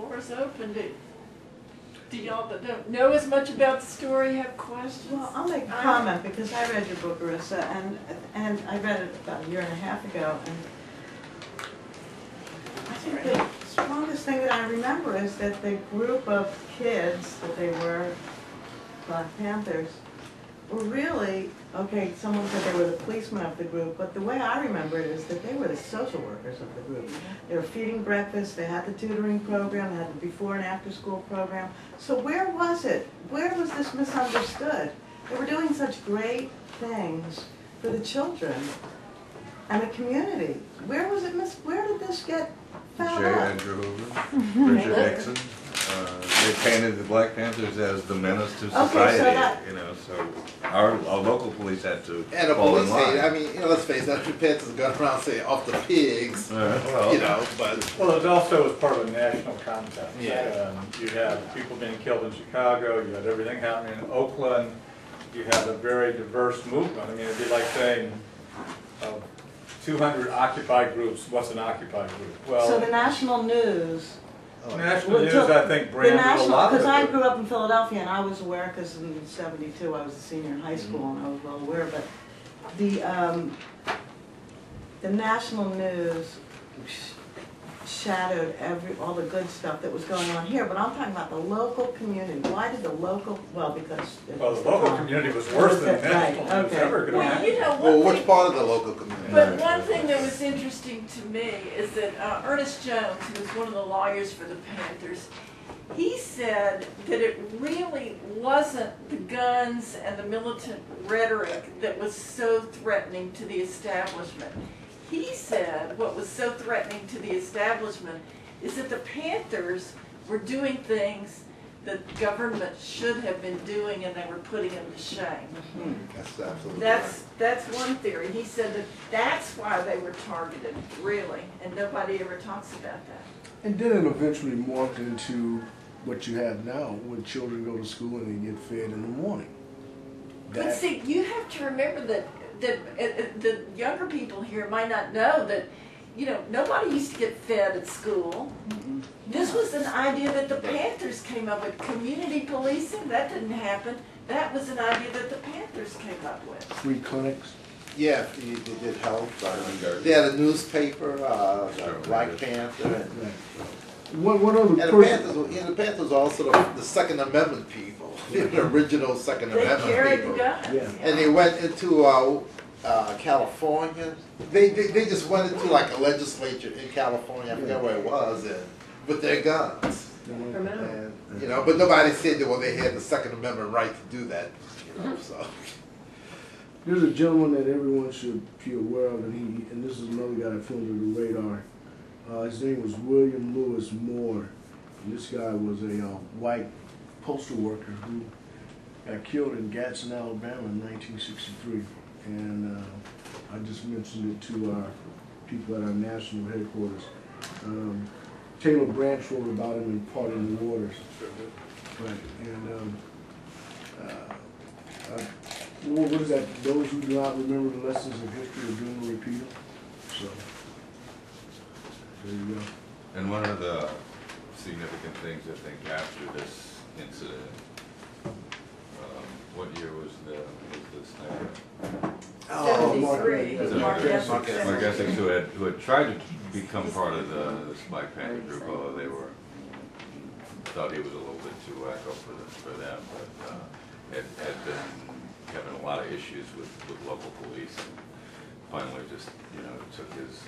floor is open. Do y'all that don't know as much about the story have questions? Well, I'll make a comment because I read your book, Orissa, and I read it about a year and a half ago, and I think the strongest thing that I remember is that the group of kids that they were, Black Panthers, were really, okay, someone said they were the policemen of the group, but the way I remember it is that they were the social workers of the group. They were feeding breakfast, they had the tutoring program, they had the before and after school program. So where was it? Where was this misunderstood? They were doing such great things for the children and the community. Where was it where did this get found out? J. Edgar Hoover, Richard Nixon. They painted the Black Panthers as the menace to society, you know, so our local police had to And the fall in police line. hate, I mean, you know, let's face it, that Black Panthers going around saying off the pigs, Well, you know, but. Well, it also was part of a national context. Yeah. You had people being killed in Chicago, you had everything happening in Oakland, you had a very diverse movement. I mean, it'd be like saying 200 occupied groups, what's an occupied group? Well, So the national news. national news, I think, branded a lot of it. Because I grew up in Philadelphia and I was aware, because in '72 I was a senior in high school and I was well aware, but the national news shadowed all the good stuff that was going on here, but I'm talking about the local community. Why did the local, well, because... Well, the local community was worse than the national news ever could Well, you know, Well, one which thing, part of the local community? but one thing that was interesting to me is that Ernest Jones, who was one of the lawyers for the Panthers, he said that it really wasn't the guns and the militant rhetoric that was so threatening to the establishment. He said what was so threatening to the establishment is that the Panthers were doing things that government should have been doing and they were putting them to shame. That's absolutely That's one theory. He said that that's why they were targeted, really, and nobody ever talks about that. And then it eventually morphed into what you have now, when children go to school and they get fed in the morning. But see, you have to remember that the younger people here might not know that, you know, nobody used to get fed at school. This was an idea that the Panthers came up with. Community policing, that didn't happen. That was an idea that the Panthers came up with. Free clinics. Yeah, they did help. They had a newspaper, Black Panther. And, What other and the Panthers were also the Second Amendment people, the original Second They Amendment carried people. the guns. Yeah. And they went into California. They just went into like a legislature in California, I forget where it was, and with their guns. And, you know, but nobody said that, well, they had the Second Amendment right to do that, you know, so. There's a gentleman that everyone should be aware of, and this is another guy that flew under the radar. His name was William Lewis Moore. And this guy was a white postal worker who got killed in Gadsden, Alabama in 1963. And I just mentioned it to our people at our national headquarters. Taylor Branch wrote about him in Part in the Waters. Right. And what is that? Those who do not remember the lessons of history are doomed to repeat them. So, there you go. And one of the significant things, I think, after this incident, what year was the sniper? '73. Mark Essex, who had tried to become part of the Black Panther group, although they thought he was a little bit too wacko for them, but had been having a lot of issues with local police, and finally just, you know, took his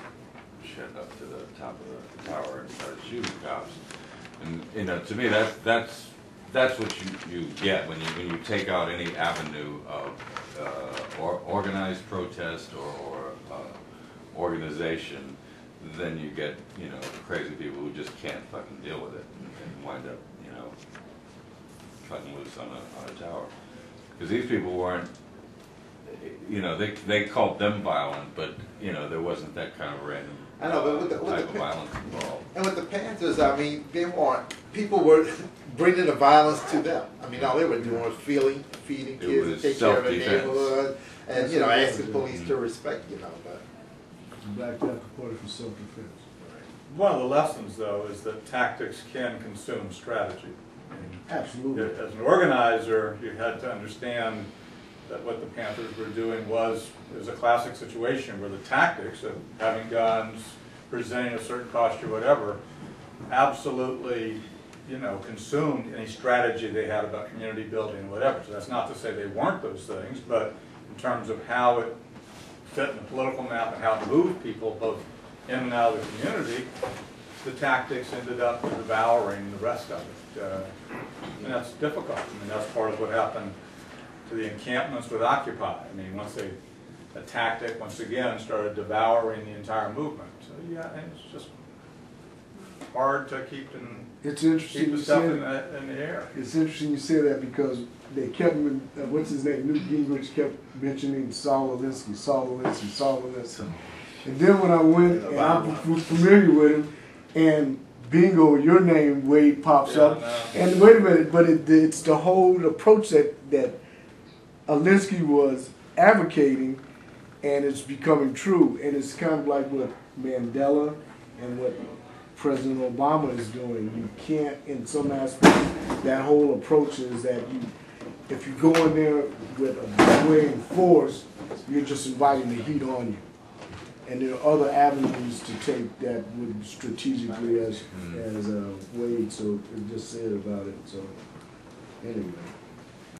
shit up to the top of the tower and started shooting cops. And, you know, to me, that's what you get when you take out any avenue of organized protest or organization. Then you get, you know, crazy people who just can't fucking deal with it and wind up, you know, cutting loose on a tower. Because these people weren't, you know, they called them violent, but, you know, there wasn't that kind of random type of violence involved. And with the Panthers, I mean, people were bringing the violence to them. I mean, all they were doing was feeding kids, and take care of the neighborhood, and, you know, asking police to respect, you know. But Black Panther Party for self-defense. One of the lessons, though, is that tactics can consume strategy. Absolutely. As an organizer, you had to understand that what the Panthers were doing was a classic situation where the tactics of having guns, presenting a certain posture, whatever, absolutely, you know, consumed any strategy they had about community building and whatever. So that's not to say they weren't those things, but in terms of how it fit in the political map and how it moved people both in and out of the community, the tactics ended up devouring the rest of it. And that's difficult. I mean, that's part of what happened to the encampments with Occupy. I mean, once a tactic, once again, started devouring the entire movement. So yeah, it's just hard to keep It's interesting the you stuff say in that. the air. It's interesting you say that because they kept, what's his name, Newt Gingrich kept mentioning Saul Alinsky, Saul Alinsky, Saul Alinsky. And then when I went, and I'm familiar with him, and bingo, your name, Wade, pops up. And wait a minute, but it's the whole approach that Alinsky was advocating, and it's becoming true. And it's kind of like what Mandela and what President Obama is doing. You can't, in some aspects, that whole approach is that if you go in there with a weighing force, you're just inviting the heat on you. And there are other avenues to take that would strategically, as Wade so just said about it. So anyway.